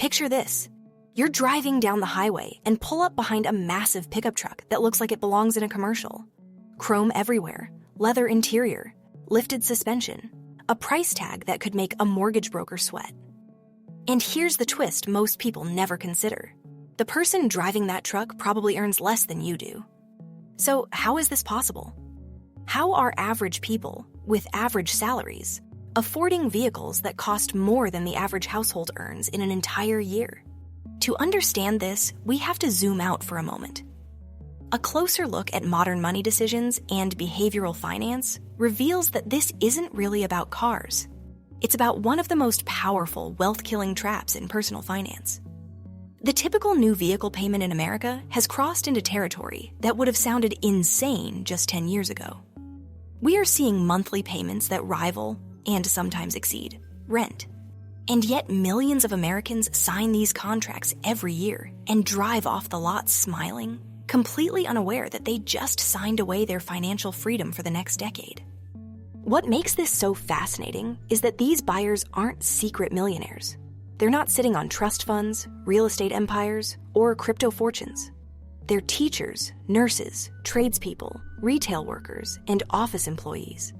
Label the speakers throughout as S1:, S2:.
S1: Picture this. You're driving down the highway and pull up behind a massive pickup truck that looks like it belongs in a commercial. Chrome everywhere, leather interior, lifted suspension, a price tag that could make a mortgage broker sweat. And here's the twist most people never consider. The person driving that truck probably earns less than you do. So how is this possible? How are average people, with average salaries, affording vehicles that cost more than the average household earns in an entire year? To understand this, we have to zoom out for a moment. A closer look at modern money decisions and behavioral finance reveals that this isn't really about cars. It's about one of the most powerful wealth-killing traps in personal finance. The typical new vehicle payment in America has crossed into territory that would have sounded insane just 10 years ago. We are seeing monthly payments that rival, and sometimes exceed, rent. And yet millions of Americans sign these contracts every year and drive off the lot smiling, completely unaware that they just signed away their financial freedom for the next decade. What makes this so fascinating is that these buyers aren't secret millionaires. They're not sitting on trust funds, real estate empires, or crypto fortunes. They're teachers, nurses, tradespeople, retail workers, and office employees.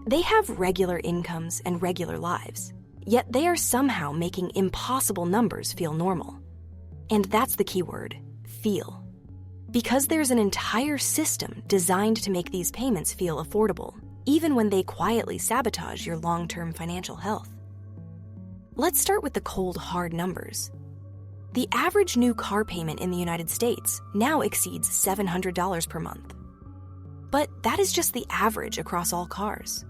S1: They have regular incomes and regular lives, yet they are somehow making impossible numbers feel normal. And that's the key word, feel. Because there's an entire system designed to make these payments feel affordable, even when they quietly sabotage your long-term financial health. Let's start with the cold, hard numbers. The average new car payment in the United States now exceeds $700 per month. But that is just the average across all cars.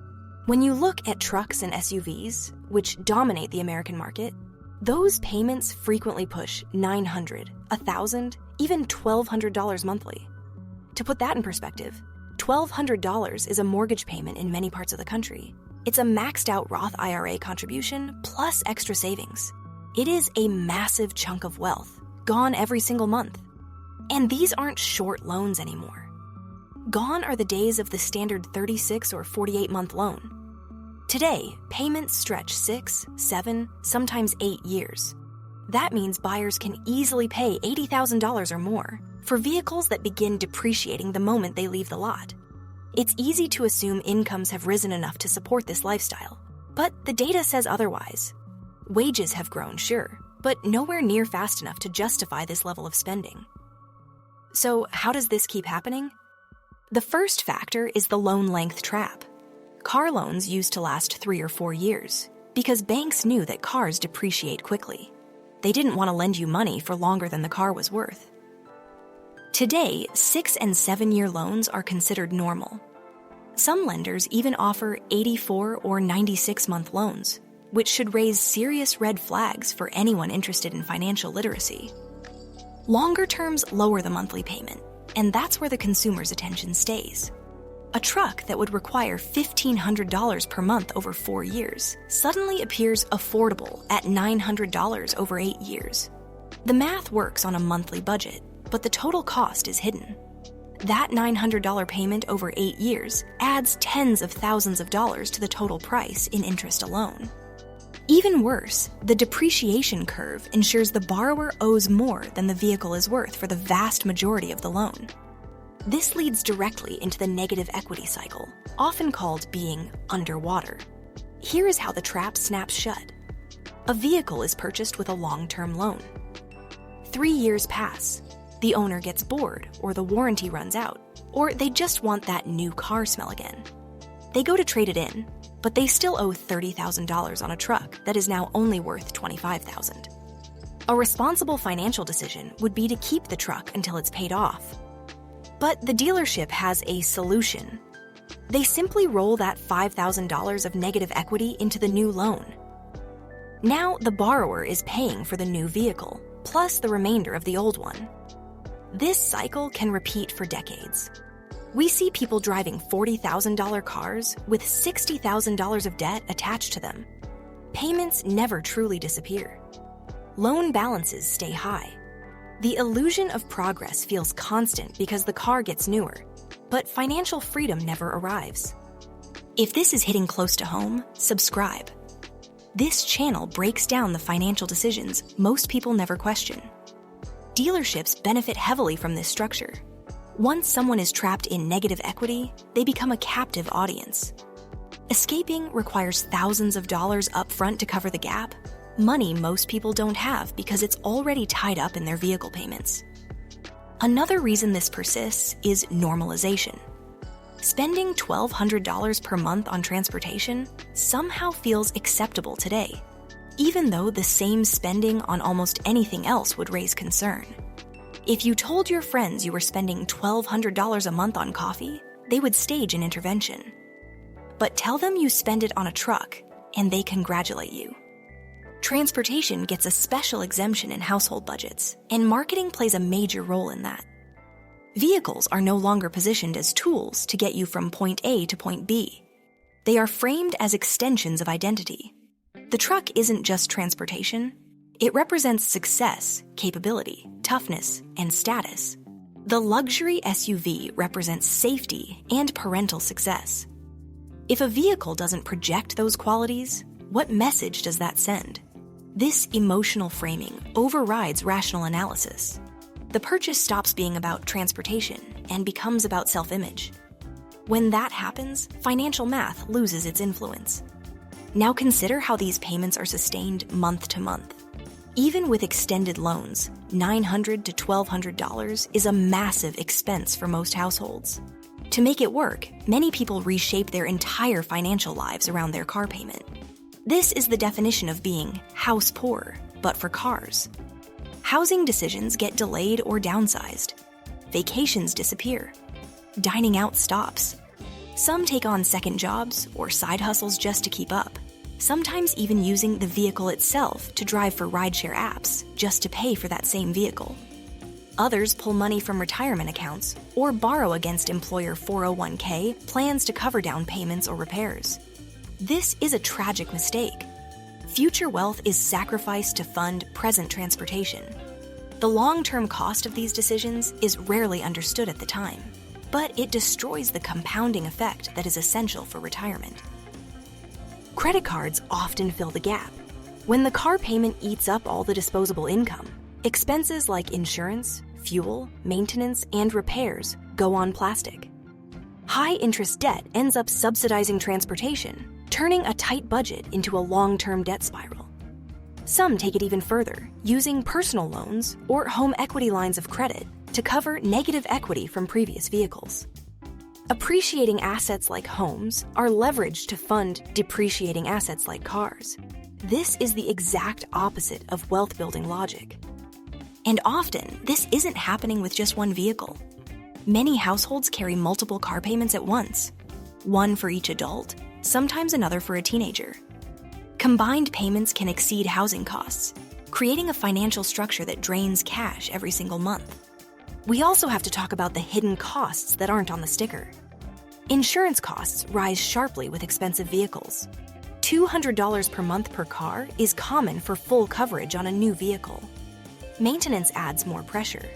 S1: When you look at trucks and SUVs, which dominate the American market, those payments frequently push $900, $1,000, even $1,200 monthly. To put that in perspective, $1,200 is a mortgage payment in many parts of the country. It's a maxed out Roth IRA contribution plus extra savings. It is a massive chunk of wealth, gone every single month. And these aren't short loans anymore. Gone are the days of the standard 36 or 48-month loan. Today, payments stretch 6, 7, sometimes 8 years. That means buyers can easily pay $80,000 or more for vehicles that begin depreciating the moment they leave the lot. It's easy to assume incomes have risen enough to support this lifestyle, but the data says otherwise. Wages have grown, sure, but nowhere near fast enough to justify this level of spending. So how does this keep happening? The first factor is the loan length trap. Car loans used to last 3 or 4 years because banks knew that cars depreciate quickly. They didn't want to lend you money for longer than the car was worth. Today, 6- and 7-year loans are considered normal. Some lenders even offer 84 or 96-month loans, which should raise serious red flags for anyone interested in financial literacy. Longer terms lower the monthly payment, and that's where the consumer's attention stays. A truck that would require $1,500 per month over 4 years suddenly appears affordable at $900 over 8 years. The math works on a monthly budget, but the total cost is hidden. That $900 payment over 8 years adds tens of thousands of dollars to the total price in interest alone. Even worse, the depreciation curve ensures the borrower owes more than the vehicle is worth for the vast majority of the loan. This leads directly into the negative equity cycle, often called being underwater. Here is how the trap snaps shut. A vehicle is purchased with a long-term loan. 3 years pass. The owner gets bored, or the warranty runs out, or they just want that new car smell again. They go to trade it in, but they still owe $30,000 on a truck that is now only worth $25,000. A responsible financial decision would be to keep the truck until it's paid off. But the dealership has a solution. They simply roll that $5,000 of negative equity into the new loan. Now the borrower is paying for the new vehicle, plus the remainder of the old one. This cycle can repeat for decades. We see people driving $40,000 cars with $60,000 of debt attached to them. Payments never truly disappear. Loan balances stay high. The illusion of progress feels constant because the car gets newer, but financial freedom never arrives. If this is hitting close to home, subscribe. This channel breaks down the financial decisions most people never question. Dealerships benefit heavily from this structure. Once someone is trapped in negative equity, they become a captive audience. Escaping requires thousands of dollars upfront to cover the gap, money most people don't have because it's already tied up in their vehicle payments. Another reason this persists is normalization. Spending $1,200 per month on transportation somehow feels acceptable today, even though the same spending on almost anything else would raise concern. If you told your friends you were spending $1,200 a month on coffee, they would stage an intervention. But tell them you spend it on a truck, and they congratulate you. Transportation gets a special exemption in household budgets, and marketing plays a major role in that. Vehicles are no longer positioned as tools to get you from point A to point B. They are framed as extensions of identity. The truck isn't just transportation. It represents success, capability, toughness, and status. The luxury SUV represents safety and parental success. If a vehicle doesn't project those qualities, what message does that send? This emotional framing overrides rational analysis. The purchase stops being about transportation and becomes about self-image. When that happens, financial math loses its influence. Now consider how these payments are sustained month to month. Even with extended loans, $900 to $1,200 is a massive expense for most households. To make it work, many people reshape their entire financial lives around their car payment. This is the definition of being house poor, but for cars. Housing decisions get delayed or downsized. Vacations disappear. Dining out stops. Some take on second jobs or side hustles just to keep up, sometimes even using the vehicle itself to drive for rideshare apps just to pay for that same vehicle. Others pull money from retirement accounts or borrow against employer 401k plans to cover down payments or repairs. This is a tragic mistake. Future wealth is sacrificed to fund present transportation. The long-term cost of these decisions is rarely understood at the time, but it destroys the compounding effect that is essential for retirement. Credit cards often fill the gap. When the car payment eats up all the disposable income, expenses like insurance, fuel, maintenance, and repairs go on plastic. High-interest debt ends up subsidizing transportation, turning a tight budget into a long-term debt spiral. Some take it even further, using personal loans or home equity lines of credit to cover negative equity from previous vehicles. Appreciating assets like homes are leveraged to fund depreciating assets like cars. This is the exact opposite of wealth-building logic. And often, this isn't happening with just one vehicle. Many households carry multiple car payments at once, one for each adult, sometimes another for a teenager. Combined payments can exceed housing costs, creating a financial structure that drains cash every single month. We also have to talk about the hidden costs that aren't on the sticker. Insurance costs rise sharply with expensive vehicles. $200 per month per car is common for full coverage on a new vehicle. Maintenance adds more pressure.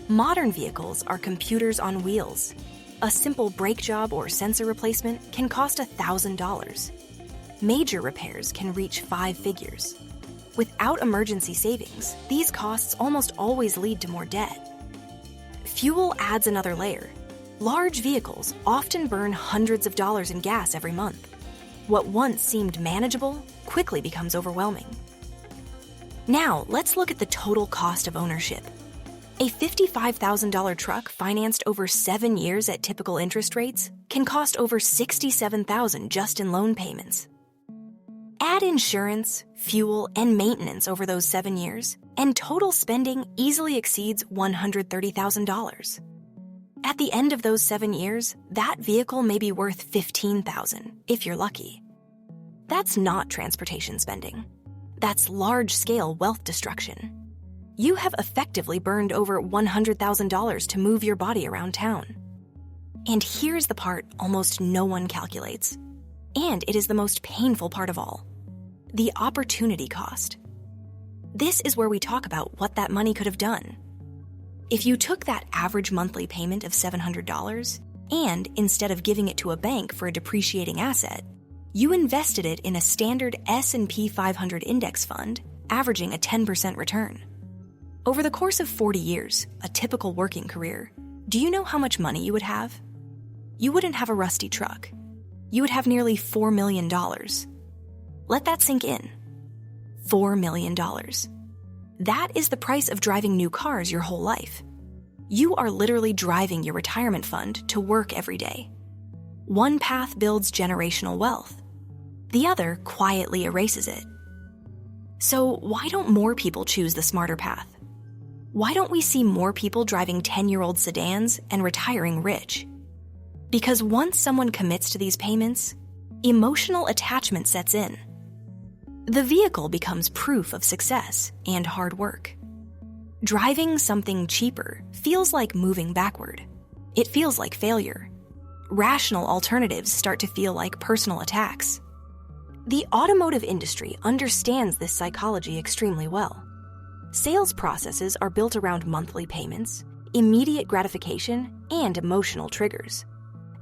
S1: Modern vehicles are computers on wheels. A simple brake job or sensor replacement can cost $1,000. Major repairs can reach 5 figures. Without emergency savings, these costs almost always lead to more debt. Fuel adds another layer. Large vehicles often burn hundreds of dollars in gas every month. What once seemed manageable quickly becomes overwhelming. Now, let's look at the total cost of ownership. A $55,000 truck financed over 7 years at typical interest rates can cost over $67,000 just in loan payments. Add insurance, fuel, and maintenance over those 7 years, and total spending easily exceeds $130,000. At the end of those 7 years, that vehicle may be worth $15,000 if you're lucky. That's not transportation spending. That's large-scale wealth destruction. You have effectively burned over $100,000 to move your body around town. And here's the part almost no one calculates. And it is the most painful part of all. The opportunity cost. This is where we talk about what that money could have done. If you took that average monthly payment of $700 and, instead of giving it to a bank for a depreciating asset, You invested it in a standard S&P 500 index fund, averaging a 10% return. Over the course of 40 years, a typical working career, do you know how much money you would have? You wouldn't have a rusty truck. You would have nearly $4 million. Let that sink in. $4 million. That is the price of driving new cars your whole life. You are literally driving your retirement fund to work every day. One path builds generational wealth. The other quietly erases it. So why don't more people choose the smarter path? Why don't we see more people driving 10-year-old sedans and retiring rich? Because once someone commits to these payments, emotional attachment sets in. The vehicle becomes proof of success and hard work. Driving something cheaper feels like moving backward. It feels like failure. Rational alternatives start to feel like personal attacks. The automotive industry understands this psychology extremely well. Sales processes are built around monthly payments, immediate gratification, and emotional triggers.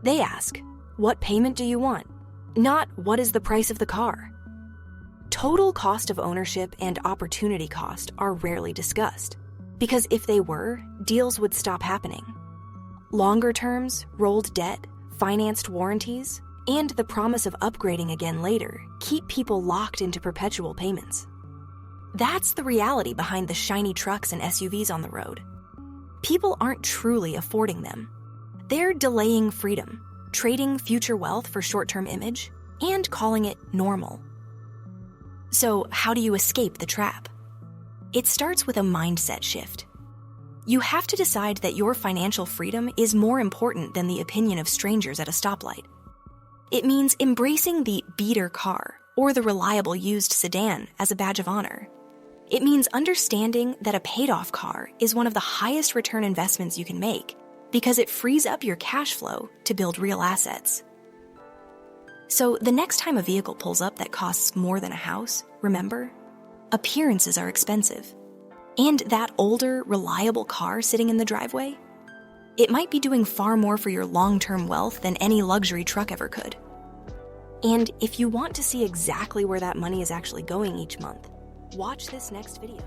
S1: They ask, "What payment do you want?" Not, "What is the price of the car?" Total cost of ownership and opportunity cost are rarely discussed, because if they were, deals would stop happening. Longer terms, rolled debt, financed warranties, and the promise of upgrading again later keep people locked into perpetual payments. That's the reality behind the shiny trucks and SUVs on the road. People aren't truly affording them. They're delaying freedom, trading future wealth for short-term image, and calling it normal. So how do you escape the trap? It starts with a mindset shift. You have to decide that your financial freedom is more important than the opinion of strangers at a stoplight. It means embracing the beater car or the reliable used sedan as a badge of honor. It means understanding that a paid-off car is one of the highest return investments you can make because it frees up your cash flow to build real assets. So the next time a vehicle pulls up that costs more than a house, remember, appearances are expensive. And that older, reliable car sitting in the driveway, it might be doing far more for your long-term wealth than any luxury truck ever could. And if you want to see exactly where that money is actually going each month, watch this next video.